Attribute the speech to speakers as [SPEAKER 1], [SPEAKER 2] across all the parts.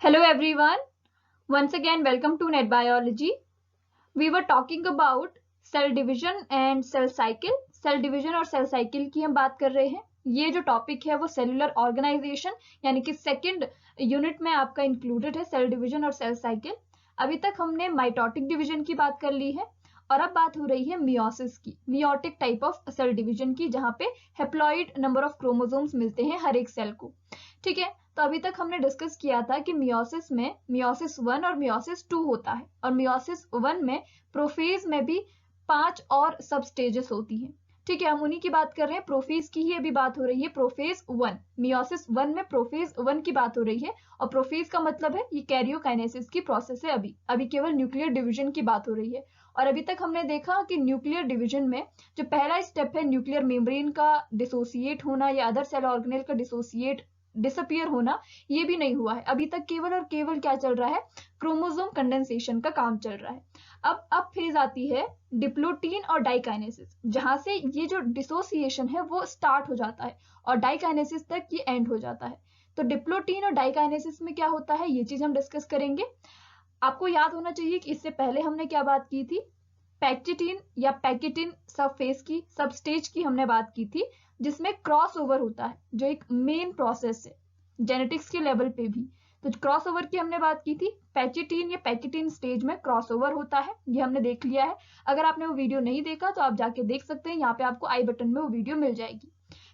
[SPEAKER 1] Hello everyone. Once again, welcome to Net Biology. We were talking about cell division and cell cycle. Cell division और cell cycle की हम बात कर रहे हैं. ये जो टॉपिक है वो सेलुलर ऑर्गेनाइजेशन यानी कि सेकेंड यूनिट में आपका इंक्लूडेड है सेल डिविजन और सेल साइकिल. अभी तक हमने माइटोटिक डिविजन की बात कर ली है और अब बात हो रही है मियोसिस की, meiotic type of cell division की, जहां पे हेप्लॉइड नंबर ऑफ क्रोमोसोम्स मिलते हैं हर एक सेल को. ठीक है, तो अभी तक हमने डिस्कस किया था कि मियोसिस में मियोसिस 1 और मियोसिस 2 होता है और मियोसिस 1 में प्रोफेज में भी 5 और सब स्टेजेस होती हैं. ठीक है, हम उन्हीं की बात कर रहे हैं, प्रोफेज की ही अभी बात हो रही है. प्रोफेज 1, मियोसिस 1 में प्रोफेज 1 की बात हो रही है और प्रोफेज का मतलब है ये कैरियोकाइनेसिस की प्रोसेस है. अभी केवल न्यूक्लियर डिवीजन की बात हो रही है. और अभी तक हमने देखा कि न्यूक्लियर डिवीजन में जो पहला स्टेप है न्यूक्लियर मेम्ब्रेन का डिसोसिएट होना या अदर सेल ऑर्गेनेल का डिसअपियर होना, ये भी नहीं हुआ है. अभी तक केवल और केवल क्या चल रहा है, क्रोमोसोम कंडेंसेशन का काम चल रहा है. अब फेज आती है डिप्लोटीन और डाइकाइनेसिस, जहां से ये जो डिसोसिएशन है वो स्टार्ट हो जाता है और डाइकाइनेसिस तक ये एंड हो जाता है. तो डिप्लोटीन और डाइकाइनेसिस में क्या होता है ये चीज हम डिस्कस करेंगे. आपको याद होना चाहिए कि इससे पहले हमने क्या बात की थी, पैक्टिटिन या पैकेटिन सब फेज की, सब स्टेज की हमने बात की थी, जिसमें क्रॉस ओवर होता है, जो एक मेन प्रोसेस है जेनेटिक्स के लेवल पे भी. तो क्रॉस ओवर की हमने बात की थी, पैकेटिन या पैकेटिन स्टेज में क्रॉस ओवर होता है, ये हमने देख लिया है. अगर आपने वो वीडियो नहीं देखा तो आप जाके देख सकते हैं, यहाँ पे आपको आई बटन में वो वीडियो मिल जाएगी.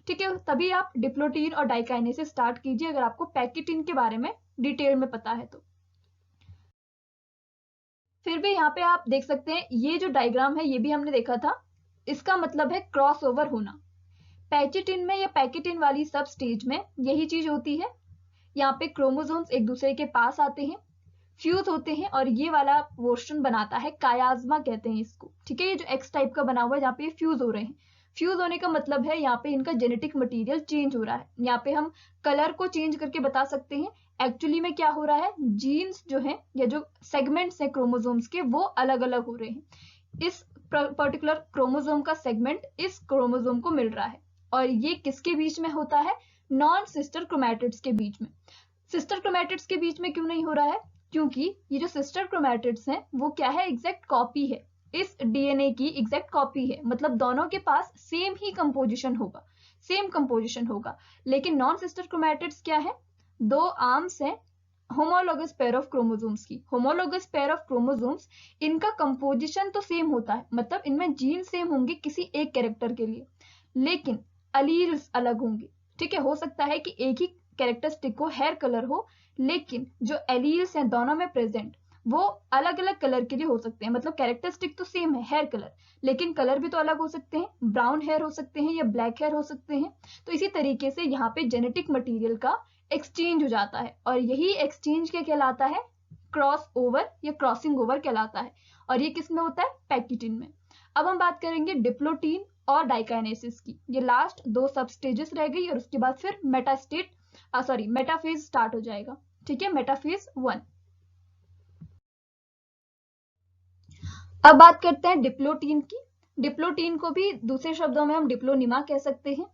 [SPEAKER 1] ठीक है, तभी आप डिप्लोटीन और डाइकाइनेसिस स्टार्ट कीजिए अगर आपको पैकेटिन के बारे में डिटेल में पता है तो. फिर भी यहाँ पे आप देख सकते हैं ये जो डायग्राम है ये भी हमने देखा था, इसका मतलब है क्रॉस ओवर होना. पैकेटिन में या पैकेटिन वाली सब स्टेज में यही चीज होती है. यहाँ पे क्रोमोसोम्स एक दूसरे के पास आते हैं, फ्यूज होते हैं और ये वाला पोर्शन बनाता है कायाज्मा कहते हैं इसको. ठीक है, ये जो एक्स टाइप का बना हुआ है जहाँ पे फ्यूज हो रहे हैं, फ्यूज होने का मतलब है यहाँ पे इनका जेनेटिक मटेरियल चेंज हो रहा है. यहाँ पे हम कलर को चेंज करके बता सकते हैं. एक्चुअली में क्या हो रहा है, जीन्स जो है या जो सेगमेंट्स हैं क्रोमोसोम्स के वो अलग अलग हो रहे हैं. इस पर्टिकुलर क्रोमोसोम का सेगमेंट इस क्रोमोसोम को मिल रहा है और ये किसके बीच में होता है, नॉन सिस्टर क्रोमैटिड्स के बीच में. सिस्टर क्रोमैटिड्स के बीच में क्यों नहीं हो रहा है, क्योंकि ये जो सिस्टर क्रोमैटिड्स हैं वो क्या है, एग्जैक्ट कॉपी है, इस डीएनए की एग्जैक्ट कॉपी है. मतलब दोनों के पास सेम ही कंपोजिशन होगा, सेम कंपोजिशन होगा. लेकिन नॉन सिस्टर क्रोमैटिड्स क्या है, दो आर्म्स हैं होमोलोगस पेयर ऑफ क्रोमोसोम्स की. होमोलोगस पेयर ऑफ क्रोमोसोम्स, इनका कंपोजिशन तो सेम होता है, मतलब इनमें जीन सेम होंगे किसी एक कैरेक्टर के लिए, लेकिन अलील्स अलग होंगे. ठीक है, हो सकता है कि एक ही कैरेक्टरिस्टिक हो, हेयर कलर हो, लेकिन जो एलील्स हैं दोनों में प्रेजेंट वो अलग अलग कलर के लिए हो सकते हैं. मतलब कैरेक्टरिस्टिक तो सेम है हेयर कलर, लेकिन कलर भी तो अलग हो सकते हैं, ब्राउन हेयर हो सकते हैं या ब्लैक हेयर हो सकते हैं. तो इसी तरीके से यहाँ पे जेनेटिक मटेरियल का एक्सचेंज हो जाता है और यही एक्सचेंज क्या कहलाता है, क्रॉस ओवर या क्रॉसिंग ओवर कहलाता है. और ये किस में होता है, पैकेटिन में. अब हम बात करेंगे डिप्लोटीन और डाइकाइनेसिस की. ये लास्ट दो सब स्टेजेस रह गई और उसके बाद फिर मेटाफेज स्टार्ट हो जाएगा. ठीक है, मेटाफेज 1. अब बात करते हैं डिप्लोटीन की. डिप्लोटीन को भी दूसरे शब्दों में हम डिप्लोनिमा कह सकते हैं.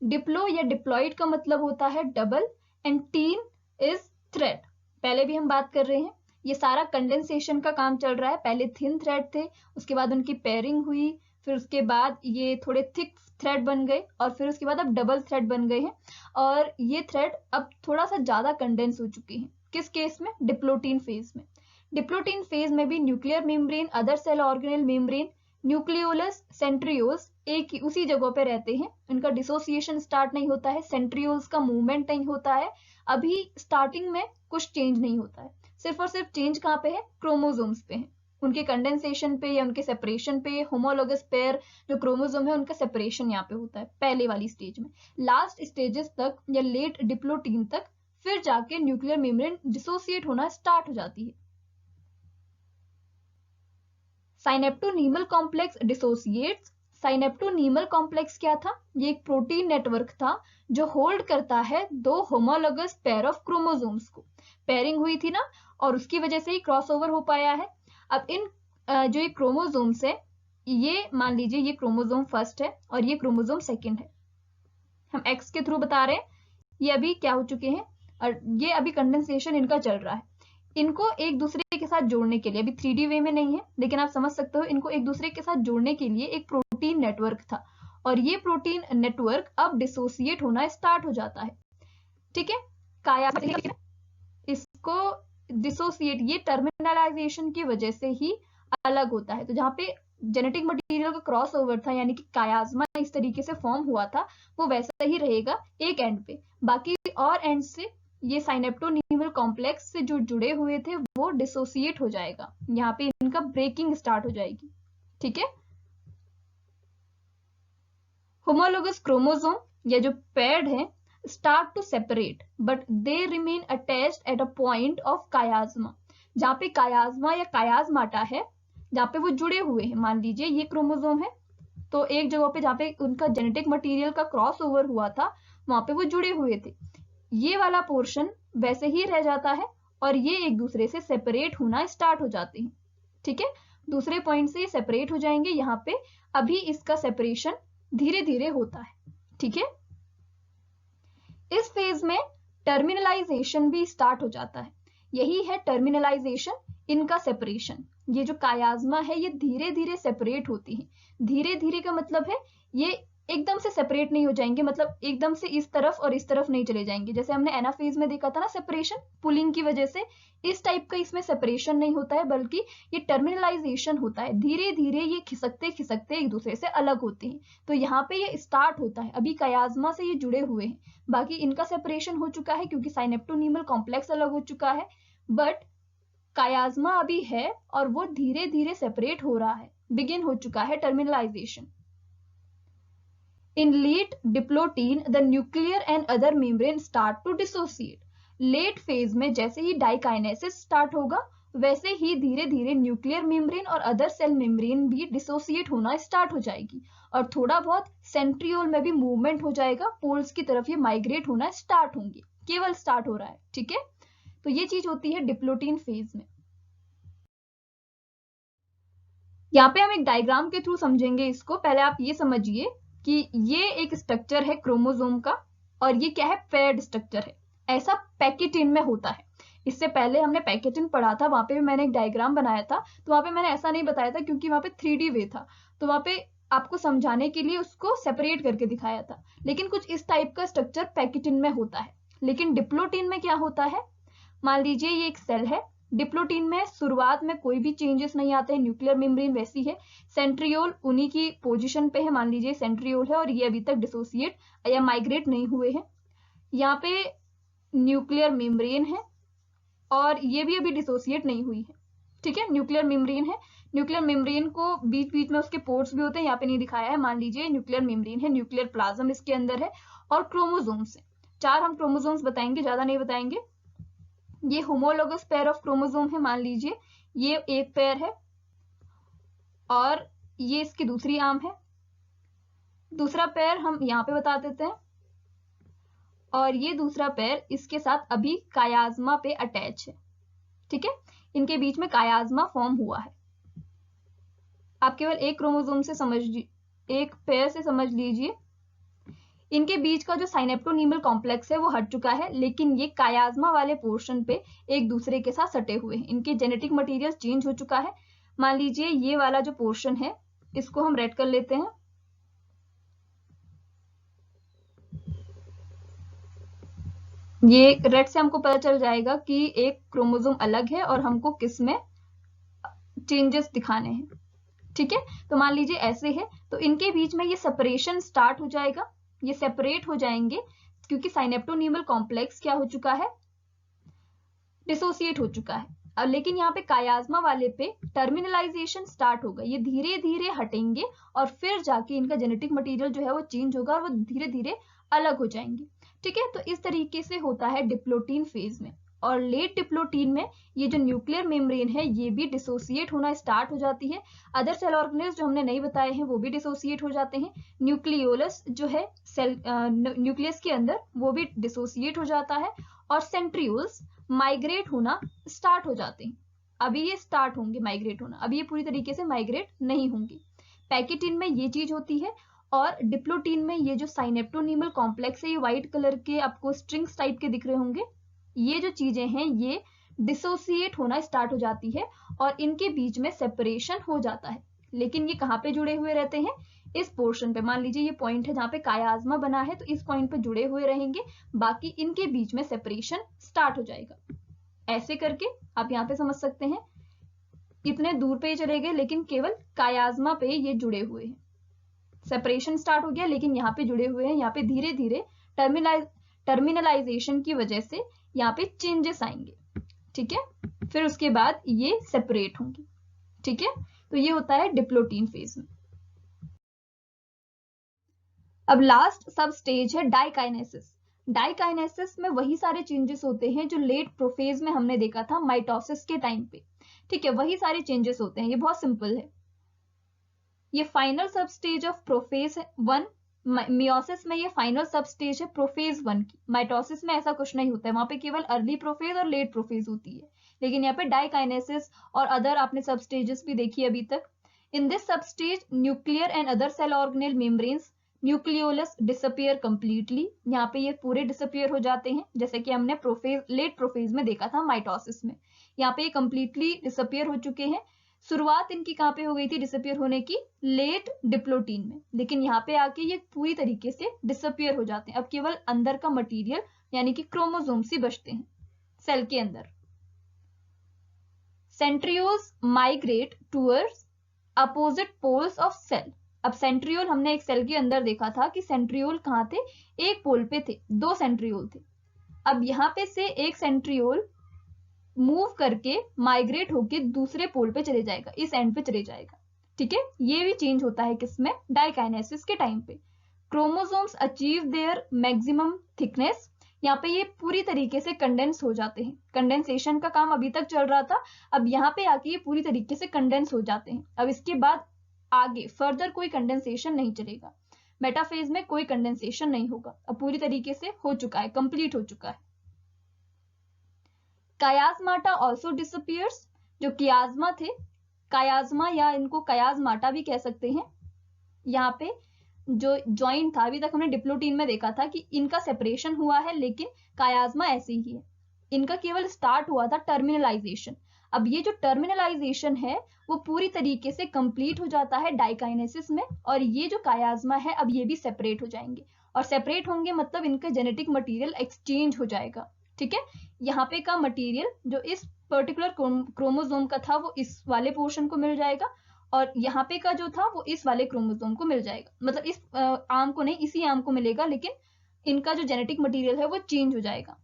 [SPEAKER 1] डिप्लो या डिप्लॉइड का मतलब होता है double and teen is thread. पहले भी हम बात कर रहे हैं, ये सारा कंडेंसेशन का काम चल रहा है. पहले थिन थ्रेड थे, उसके बाद उनकी पेयरिंग हुई, फिर उसके बाद ये थोड़े थिक थ्रेड बन गए और फिर उसके बाद अब डबल थ्रेड बन गए हैं. और ये थ्रेड अब थोड़ा सा ज्यादा कंडेंस हो चुके हैं. किस केस में, डिप्लोटीन फेज में. डिप्लोटीन फेज में भी nuclear membrane, other cell organelle membrane, nucleolus, centrioles एक ही उसी जगह पे रहते हैं. उनका डिसोसिएशन स्टार्ट नहीं होता है, सेंट्रियोल्स का मूवमेंट नहीं होता है. अभी स्टार्टिंग में कुछ चेंज नहीं होता है, सिर्फ और सिर्फ चेंज कहाँ पे है, क्रोमोसोम्स पे है, उनके कंडेंसेशन पे या उनके सेपरेशन पे. होमोलोगस पेयर जो क्रोमोसोम है उनका सेपरेशन यहाँ पे होता है पहले वाली स्टेज में. लास्ट स्टेजेस तक या लेट डिप्लोटीन तक फिर जाके न्यूक्लियर मेम्ब्रेन डिसोसिएट होना स्टार्ट हो जाती है. साइनेप्टोनीमल कॉम्प्लेक्स डिसोसिएट्स. साइनेप्टोनीमल कॉम्प्लेक्स क्या था, ये एक प्रोटीन नेटवर्क था जो होल्ड करता है दो होमोलोगस पेयर ऑफ क्रोमोसोम्स को. पेयरिंग हुई थी ना और उसकी वजह से ही क्रॉसओवर हो पाया है. अब इन जो ये क्रोमोसोम्स है, ये मान लीजिए ये क्रोमोसोम फर्स्ट है और ये क्रोमोसोम सेकंड है, हम एक्स के थ्रू बता रहे हैं. ये अभी क्या हो चुके हैं, और ये अभी कंडेंसेशन इनका चल रहा है। इनको एक दूसरे के साथ जोड़ने के लिए, अभी 3D वे में नहीं है लेकिन आप समझ सकते हो, इनको एक दूसरे के साथ जोड़ने के लिए एक प्रोटीन नेटवर्क था और ये प्रोटीन नेटवर्क अब डिसोसिएट होना स्टार्ट हो जाता है। ठीक है, इसको डिसोसिएट, ये टर्मिनलाइजेशन की वजह से ही अलग होता है। तो जहाँ पे जेनेटिक मटेरियल का क्रॉस ओवर था यानी कि कायाज्मा इस तरीके से फॉर्म हुआ था, वो वैसा ही रहेगा एक एंड पे, बाकी और एंड से ये साइनेप्टोनीमल कॉम्प्लेक्स से जो जुड़े हुए थे वो डिसोसिएट हो जाएगा, यहाँ पे इनका ब्रेकिंग स्टार्ट हो जाएगी। ठीक है, होमोलोगस क्रोमोसोम या जो पेयर्ड है start to separate but they remain attached at a point of chiasma. जहाँ पे कायाज्मा या कायाज्माटा है, जहाँ पे वो जुड़े हुए हैं, मान लीजिए ये क्रोमोसोम है तो एक जगह पे जहाँ पे उनका जेनेटिक मटेरियल का क्रॉस ओवर हुआ था वहां पे वो जुड़े हुए थे, ये वाला पोर्शन वैसे ही रह जाता है और ये एक दूसरे से सेपरेट होना स्टार्ट हो जाते हैं। ठीक है, दूसरे पॉइंट से ये सेपरेट हो जाएंगे, यहाँ पे अभी इसका सेपरेशन धीरे धीरे होता है। ठीक है, इस फेज में टर्मिनलाइजेशन भी स्टार्ट हो जाता है, यही है टर्मिनलाइजेशन, इनका सेपरेशन। ये जो कायाज्मा है ये धीरे धीरे सेपरेट होती है। धीरे धीरे का मतलब है ये एकदम से सेपरेट नहीं हो जाएंगे, मतलब एकदम से इस तरफ और इस तरफ नहीं चले जाएंगे, जैसे हमने एनाफेज में देखा था ना सेपरेशन पुलिंग की वजह से, इस टाइप का इसमें सेपरेशन नहीं होता है बल्कि ये टर्मिनलाइजेशन होता है। धीरे धीरे ये खिसकते खिसकते एक दूसरे से अलग होते हैं। तो यहाँ पे ये स्टार्ट होता है, अभी कायाज्मा से ये जुड़े हुए हैं, बाकी इनका सेपरेशन हो चुका है क्योंकि साइनेप्टोनीमल कॉम्प्लेक्स अलग हो चुका है, बट कायाज्मा अभी है और वो धीरे धीरे सेपरेट हो रहा है, बिगिन हो चुका है terminalisation. In late diplotin, the nuclear and other membrane start to dissociate. Late phase में जैसे ही डाइकाइनेसिस स्टार्ट होगा वैसे ही धीरे धीरे न्यूक्लियर मेम्ब्रेन और अदर सेल मेम्ब्रेन भी डिसोसिएट होना स्टार्ट हो जाएगी और थोड़ा बहुत सेंट्रियोल में भी मूवमेंट हो जाएगा, पोल्स की तरफ ये माइग्रेट होना स्टार्ट होंगे, केवल स्टार्ट हो रहा है। ठीक है, तो ये चीज होती है डिप्लोटिन फेज में। यहाँ पे हम एक डायग्राम के थ्रू समझेंगे इसको। पहले आप ये समझिए कि ये एक स्ट्रक्चर है क्रोमोसोम का और ये क्या है, पेयर्ड स्ट्रक्चर है। ऐसा पैकेटिन में होता है। इससे पहले हमने पैकेटिन पढ़ा था, वहां पे भी मैंने एक डायग्राम बनाया था, तो वहां पे मैंने ऐसा नहीं बताया था क्योंकि वहां पे 3D वे था, तो वहां पे आपको समझाने के लिए उसको सेपरेट करके दिखाया था। लेकिन कुछ इस टाइप का स्ट्रक्चर पैकेटिन में होता है। लेकिन डिप्लोटिन में क्या होता है, मान लीजिए ये एक सेल है, डिप्लोटिन में शुरुआत में कोई भी चेंजेस नहीं आते हैं, न्यूक्लियर मेम्ब्रेन वैसी है, सेंट्रियोल उन्हीं की पोजीशन पे है, मान लीजिए सेंट्रियोल है और ये अभी तक डिसोसिएट या माइग्रेट नहीं हुए हैं। यहाँ पे न्यूक्लियर मेम्ब्रेन है और ये भी अभी डिसोसिएट नहीं हुई है। ठीक है, न्यूक्लियर मेम्ब्रेन है, न्यूक्लियर मेम्ब्रेन को बीच बीच में उसके पोर्ट्स भी होते हैं, यहाँ पे नहीं दिखाया है। मान लीजिए न्यूक्लियर मेम्ब्रेन है, न्यूक्लियर प्लाज्म इसके अंदर है और क्रोमोसोम्स है। 4 हम क्रोमोसोम्स बताएंगे, ज्यादा नहीं बताएंगे। ये होमोलोगस पेयर ऑफ क्रोमोसोम है, मान लीजिए ये एक पेयर है और ये इसकी दूसरी आर्म है, दूसरा पेयर हम यहाँ पे बता देते हैं और ये दूसरा पेयर इसके साथ अभी कायाज्मा पे अटैच है। ठीक है, इनके बीच में कायाज्मा फॉर्म हुआ है। आप केवल एक क्रोमोसोम से समझ, एक पेयर से समझ लीजिए, इनके बीच का जो साइनेप्टोनीमल कॉम्प्लेक्स है वो हट चुका है, लेकिन ये कायाज्मा वाले पोर्शन पे एक दूसरे के साथ सटे हुए हैं, इनके जेनेटिक मटेरियल चेंज हो चुका है। मान लीजिए ये वाला जो पोर्शन है इसको हम रेड कर लेते हैं, ये रेड से हमको पता चल जाएगा कि एक क्रोमोसोम अलग है और हमको किस में चेंजेस दिखाने हैं। ठीक है, तो मान लीजिए ऐसे है, तो इनके बीच में ये सेपरेशन स्टार्ट हो जाएगा, ये सेपरेट हो जाएंगे क्योंकि साइनेप्टोनीमल कॉम्प्लेक्स क्या हो चुका है, डिसोसिएट हो चुका है। अब लेकिन यहाँ पे कायाज्मा वाले पे टर्मिनलाइजेशन स्टार्ट होगा, ये धीरे धीरे हटेंगे और फिर जाके इनका जेनेटिक मटेरियल जो है वो चेंज होगा और वो धीरे धीरे अलग हो जाएंगे। ठीक है, तो इस तरीके से होता है डिप्लोटिन फेज में। और लेट डिप्लोटिन में ये जो न्यूक्लियर मेम्ब्रेन है ये भी डिसोसिएट होना स्टार्ट हो जाती है। अदर सेल ऑर्गेनेल्स जो हमने नहीं बताए हैं वो भी डिसोसिएट हो जाते हैं। न्यूक्लियोलस जो है सेल न्यूक्लियस के अंदर वो भी डिसोसिएट हो जाता है और सेंट्रियोल्स माइग्रेट होना स्टार्ट हो जाते हैं। अभी ये स्टार्ट होंगे माइग्रेट होना, अभी ये पूरी तरीके से माइग्रेट नहीं होंगे। पैकेटिन में ये चीज होती है और डिप्लोटिन में ये जो साइनेप्टोनीमल कॉम्प्लेक्स है, ये व्हाइट कलर के आपको स्ट्रिंग्स टाइप के दिख रहे होंगे, ये जो चीजें हैं ये डिसोसिएट होना स्टार्ट हो जाती है और इनके बीच में सेपरेशन हो जाता है। लेकिन ये कहाँ पे जुड़े हुए रहते हैं? इस पोर्शन पे। मान लीजिए ये पॉइंट है जहाँ पे कायाज्मा बना है, तो इस पॉइंट पे जुड़े हुए रहेंगे, बाकी इनके बीच में सेपरेशन स्टार्ट हो जाएगा। ऐसे करके आप यहाँ पे समझ सकते हैं, इतने दूर पे चले गए लेकिन केवल कायाज्मा पे ये जुड़े हुए हैं। सेपरेशन स्टार्ट हो गया लेकिन यहाँ पे जुड़े हुए हैं। यहाँ पे धीरे धीरे टर्मिनलाइजेशन की वजह से यहाँ पे चेंजेस आएंगे, ठीक है। फिर उसके बाद ये सेपरेट होंगे, ठीक है। तो ये होता है डिप्लोटीन फेज में। अब लास्ट सब स्टेज है डाइकाइनेसिस। डाइकाइनेसिस में वही सारे चेंजेस होते हैं जो लेट प्रोफेज में हमने देखा था माइटोसिस के टाइम पे, ठीक है। वही सारे चेंजेस होते हैं, ये बहुत सिंपल है। ये फाइनल सब स्टेज ऑफ प्रोफेज 1, मियोसिस में ये फाइनल सब स्टेज है प्रोफेज 1 की। माइटोसिस में ऐसा कुछ नहीं होता है, वहां पे केवल अर्ली प्रोफेज और लेट प्रोफेज होती है। लेकिन यहाँ पे डाइकाइनेसिस और अदर आपने सब स्टेजेस भी देखी अभी तक। इन दिस सब stage nuclear and other cell organelle membranes nucleolus disappear completely. यहाँ पे ये पूरे डिसअपियर हो जाते हैं, जैसे कि हमने लेट प्रोफेज में देखा था माइटोसिस में। यहाँ पे ये कंप्लीटली डिसअपियर हो चुके हैं। शुरुआत इनकी कहाँ पे हो गई थी डिसअपियर होने की? लेट डिप्लोटीन में। लेकिन यहाँ पे आके ये पूरी तरीके से डिसअपियर हो जाते हैं। अब केवल अंदर का मटेरियल यानी कि क्रोमोसोम्स ही बचते हैं सेल के अंदर। Centrioles migrate towards opposite poles of cell. अब सेंट्रियोल हमने एक सेल के अंदर देखा था कि सेंट्रियोल कहाँ थे? एक पोल पे थे, 2 सेंट्रियोल थे। अब यहाँ पे से एक सेंट्रियोल मूव करके माइग्रेट होके दूसरे पोल पे चले जाएगा, इस एंड पे चले जाएगा, ठीक है। ये भी चेंज होता है किसमें? डाइकाइनेसिस के टाइम पे। Chromosomes achieve their maximum thickness. यहाँ पे ये पूरी तरीके से कंडेंस हो जाते हैं। कंडेंसेशन का काम अभी तक चल रहा था, अब यहाँ पे आके ये पूरी तरीके से कंडेंस हो जाते हैं। अब इसके बाद आगे फर्दर कोई कंडेंसेशन नहीं चलेगा, मेटाफेज में कोई कंडेंसेशन नहीं होगा। अब पूरी तरीके से हो चुका है, कंप्लीट हो चुका है। कायाज्माटा ऑल्सो डिसअपियर्स। जो कियाज्मा थे, कायाज्मा या इनको कयाज्माटा भी कह सकते हैं। यहाँ पे जो जॉइंट था, अभी तक हमने डिप्लोटीन में देखा था कि इनका सेपरेशन हुआ है, लेकिन कायाज्मा ऐसे ही है। इनका केवल स्टार्ट हुआ था टर्मिनलाइजेशन। अब ये जो टर्मिनलाइजेशन है वो पूरी तरीके से कंप्लीट हो जाता है डाइकाइनेसिस में, और ये जो कायाज्मा है अब ये भी सेपरेट हो जाएंगे। और सेपरेट होंगे मतलब इनका जेनेटिक मटेरियल एक्सचेंज हो जाएगा, ठीक है। यहाँ पे का मटेरियल जो इस पर्टिकुलर क्रोमोसोम का था वो इस वाले पोर्शन को मिल जाएगा, और यहाँ पे का जो था वो इस वाले क्रोमोसोम को मिल जाएगा। मतलब इस आर्म को नहीं, इसी आर्म को मिलेगा, लेकिन इनका जो जेनेटिक मटेरियल है वो चेंज हो जाएगा।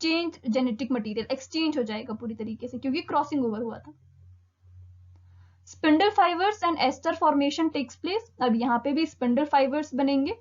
[SPEAKER 1] चेंज जेनेटिक मटेरियल एक्सचेंज हो जाएगा पूरी तरीके से, क्योंकि क्रॉसिंग ओवर हुआ था। Spindle fibres and aster formation takes place. अब यहाँ पे भी स्पिंडल फाइबर्स बनेंगे।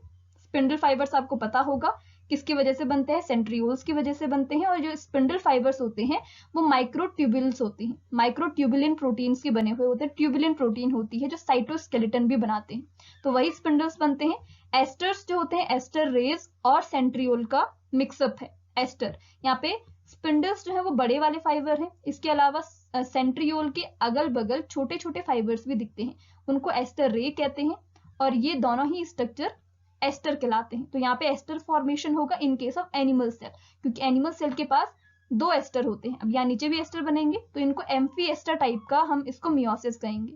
[SPEAKER 1] स्पिंडल फाइबर्स आपको पता होगा किसकी वजह से बनते हैं? सेंट्रियोल्स की वजह से बनते हैं। और जो स्पिंडल फाइबर्स होते हैं वो माइक्रोट्यूबुल्स होते हैं, माइक्रोट्यूबुलिन प्रोटीन्स के बने हुए होते हैं। ट्यूबुलिन प्रोटीन होती है जो साइटोस्केलेटन भी बनाते हैं, तो वही स्पिंडल्स बनते हैं। एस्टर्स जो होते हैं, एस्टर रेज और सेंट्रियोल का मिक्सअप है एस्टर। यहाँ पे स्पिंडल्स जो है वो बड़े वाले फाइबर हैं, इसके अलावा सेंट्रियोल के अगल बगल छोटे छोटे फाइबर्स भी दिखते हैं, उनको एस्टर रे कहते हैं। और ये दोनों ही स्ट्रक्चर एस्टर कहलाते हैं। तो यहाँ पे एस्टर फॉर्मेशन होगा in case of animal cell, क्योंकि एनिमल सेल के पास 2 एस्टर होते हैं। अब यहाँ नीचे भी एस्टर बनेंगे, तो इनको एम्फी एस्टर टाइप का हम इसको मियोसिस कहेंगे।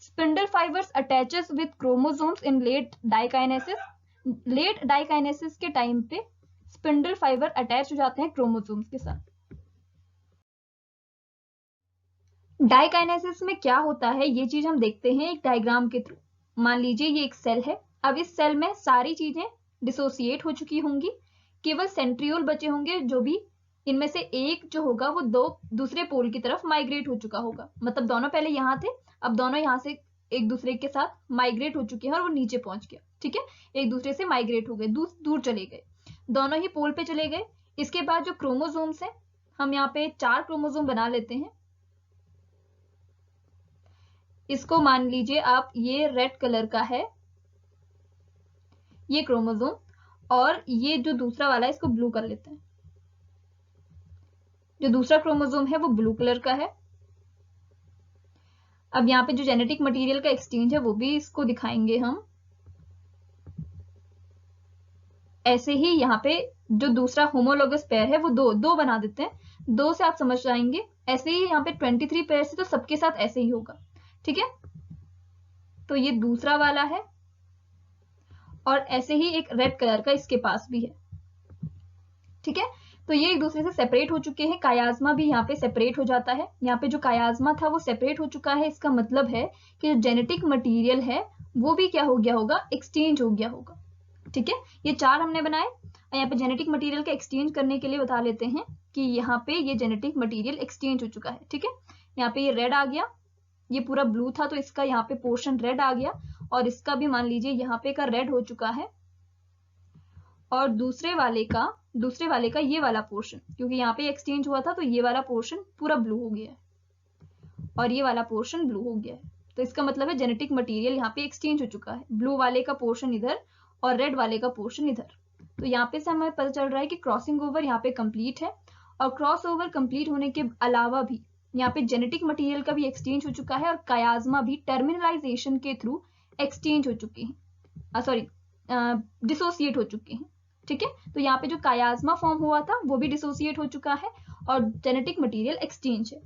[SPEAKER 1] Spindle fibres attaches with chromosomes in late diakinesis. Late diakinesis के टाइम पे स्पिंडल फाइबर अटैच हो जाते हैं क्रोमोसोम्स के साथ। डाइकाइनेसिस में क्या होता है ये चीज हम देखते हैं एक डायग्राम के थ्रू। मान लीजिए ये एक सेल है, अब इस सेल में सारी चीजें डिसोसिएट हो चुकी होंगी, केवल सेंट्रियोल बचे होंगे, जो भी इनमें से एक जो होगा वो दूसरे पोल की तरफ माइग्रेट हो चुका होगा। मतलब दोनों पहले यहाँ थे, अब दोनों यहाँ से एक दूसरे के साथ माइग्रेट हो चुके हैं और वो नीचे पहुंच गया, ठीक है। एक दूसरे से माइग्रेट हो गए, दूर चले गए, दोनों ही पोल पे चले गए। इसके बाद जो क्रोमोसोम्स है, हम यहाँ पे 4 क्रोमोसोम बना लेते हैं। इसको मान लीजिए आप, ये रेड कलर का है ये क्रोमोसोम, और ये जो दूसरा वाला है इसको ब्लू कर लेते हैं। जो दूसरा क्रोमोसोम है वो ब्लू कलर का है। अब यहाँ पे जो जेनेटिक मटेरियल का एक्सचेंज है वो भी इसको दिखाएंगे हम। ऐसे ही यहाँ पे जो दूसरा होमोलोगस पेयर है वो दो बना देते हैं, 2 से आप समझ जाएंगे। ऐसे ही यहाँ पे 23 पेयर से तो सबके साथ ऐसे ही होगा, ठीक है। तो ये दूसरा वाला है और ऐसे ही एक रेड कलर का इसके पास भी है, ठीक है। तो ये एक दूसरे से सेपरेट हो चुके हैं। कायाज्मा भी यहाँ पे सेपरेट हो जाता है। यहाँ पे जो कायाज्मा था वो सेपरेट हो चुका है। इसका मतलब है कि जो जेनेटिक मटेरियल है वो भी क्या हो गया होगा, एक्सचेंज हो गया होगा, ठीक है। ये 4 हमने बनाए। यहाँ पे जेनेटिक मटेरियल का एक्सचेंज करने के लिए बता लेते हैं कि यहाँ पे ये जेनेटिक मटेरियल एक्सचेंज हो चुका है, ठीक है। यहाँ पे ये रेड आ गया, ये पूरा ब्लू था तो इसका यहाँ पे पोर्शन रेड आ गया, और इसका भी मान लीजिए यहाँ पे का रेड हो चुका है, और दूसरे वाले का ये वाला पोर्शन, क्योंकि यहाँ पे एक्सचेंज हुआ था तो ये वाला पोर्शन पूरा ब्लू हो गया है और ये वाला पोर्शन ब्लू हो गया है। तो इसका मतलब है जेनेटिक मटेरियल यहाँ पे एक्सचेंज हो चुका है, ब्लू वाले का पोर्शन इधर और रेड वाले का पोर्शन इधर। तो यहाँ पे से हमें पता चल रहा है कि क्रॉसिंग ओवर यहाँ पे कंप्लीट है, और क्रॉस ओवर कंप्लीट होने के अलावा भी यहाँ पे जेनेटिक मटेरियल का भी एक्सचेंज हो चुका है, और कायाज्मा भी टर्मिनलाइजेशन के थ्रू एक्सचेंज हो चुके हैं, सॉरी डिसोसिएट हो चुके हैं, ठीक है। तो यहाँ पे जो कायाज्मा फॉर्म हुआ था वो भी डिसोसिएट हो चुका है और जेनेटिक मटेरियल एक्सचेंज है,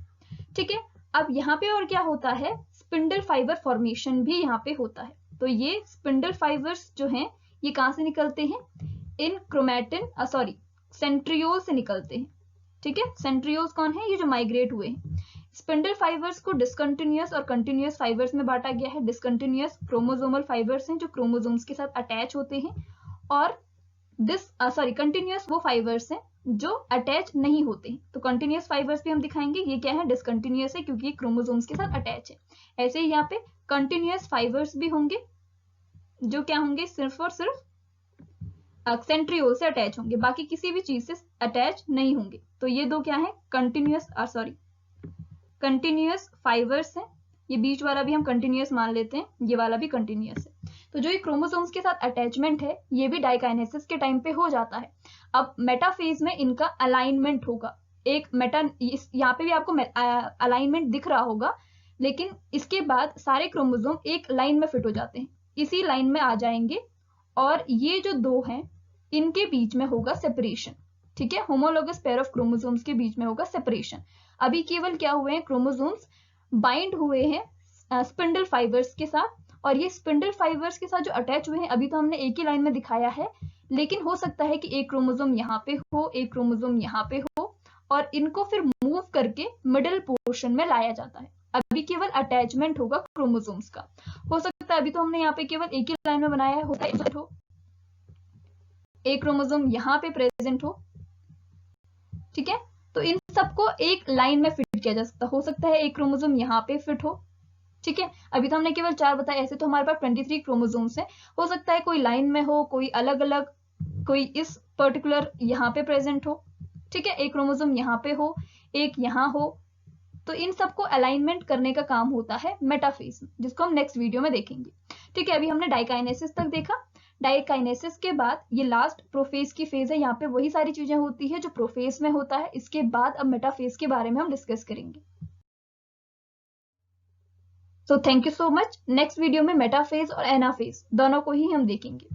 [SPEAKER 1] ठीक है। अब यहाँ पे और क्या होता है, स्पिंडल फाइबर फॉर्मेशन भी यहाँ पे होता है। तो ये स्पिंडल फाइबर्स जो हैं ये कहाँ से निकलते हैं, इन क्रोमैटिन सेंट्रियोल से निकलते हैं, ठीक है। सेंट्रियोल्स कौन है, ये जो माइग्रेट हुए हैं। स्पिंडल फाइबर्स को डिसकंटिन्यूअस और कंटिन्यूअस फाइबर्स में बांटा गया है। डिसकंटिन्यूअस क्रोमोसोमल फाइबर्स हैं जो क्रोमोसोम्स के साथ अटैच होते हैं, और कंटिन्यूअस वो फाइबर्स हैं जो अटैच नहीं होते हैं। तो कंटिन्यूअस फाइबर्स भी हम दिखाएंगे, ये क्या है, डिसकंटिन्यूअस है क्योंकि ये क्रोमोसोम्स के साथ अटैच है। ऐसे ही यहाँ पे कंटिन्यूअस फाइबर्स भी होंगे जो क्या होंगे, सिर्फ और सिर्फ सेंट्रियोल से अटैच होंगे, बाकी किसी भी चीज से अटैच नहीं होंगे। तो ये दो क्या है, कंटिन्यूअस फाइबर्स हैं। ये बीच वाला भी हम कंटिन्यूअस मान लेते हैं, ये वाला भी कंटिन्यूअस है। तो जो ये क्रोमोसोम्स के साथ अटैचमेंट है ये भी डाइकाइनेसिस के टाइम पे हो जाता है। अब मेटाफेज में इनका अलाइनमेंट होगा, एक यहाँ पे भी आपको अलाइनमेंट दिख रहा होगा, लेकिन इसके बाद सारे क्रोमोसोम एक लाइन में फिट हो जाते हैं, इसी लाइन में आ जाएंगे, और ये जो दो हैं इनके बीच में होगा सेपरेशन, ठीक है। होमोलोगस पेयर ऑफ क्रोमोसोम्स के बीच में होगा सेपरेशन। अभी केवल क्या हुए हैं, क्रोमोसोम्स बाइंड हुए हैं स्पिंडल फाइबर्स के साथ, और ये स्पिंडल फाइबर्स के साथ जो अटैच हुए हैं अभी तो हमने एक ही लाइन में दिखाया है, लेकिन हो सकता है कि एक क्रोमोसोम यहाँ पे हो, एक क्रोमोसोम यहाँ पे हो, और इनको फिर मूव करके मिडिल पोर्शन में लाया जाता है। अभी केवल अटैचमेंट होगा क्रोमोसोम्स का। हो सकता है अभी तो हमने यहाँ पे केवल एक ही लाइन में बनाया है, होता है एक क्रोमोसोम यहाँ पे प्रेजेंट हो, ठीक है। तो इन सबको एक लाइन में फिट किया जा सकता, हो सकता है एक क्रोमोसोम यहाँ पे फिट हो, ठीक है। अभी तो हमने केवल 4 बताए, ऐसे तो हमारे पास 23 क्रोमोसोम्स हैं। हो सकता है कोई लाइन में हो, कोई अलग अलग, कोई इस पर्टिकुलर यहाँ पे प्रेजेंट हो, ठीक है। एक क्रोमोसोम यहाँ पे हो, एक यहाँ हो। तो इन सबको अलाइनमेंट करने का काम होता है मेटाफेज में, जिसको हम नेक्स्ट वीडियो में देखेंगे, ठीक है। अभी हमने डाइकाइनेसिस तक देखा। डाइकाइनेसिस के बाद ये लास्ट प्रोफेज की फेज है, यहाँ पे वही सारी चीजें होती है जो प्रोफेज में होता है। इसके बाद अब मेटाफेज के बारे में हम डिस्कस करेंगे। So thank you so much. Next video में मेटाफेज और एनाफेज दोनों को ही हम देखेंगे।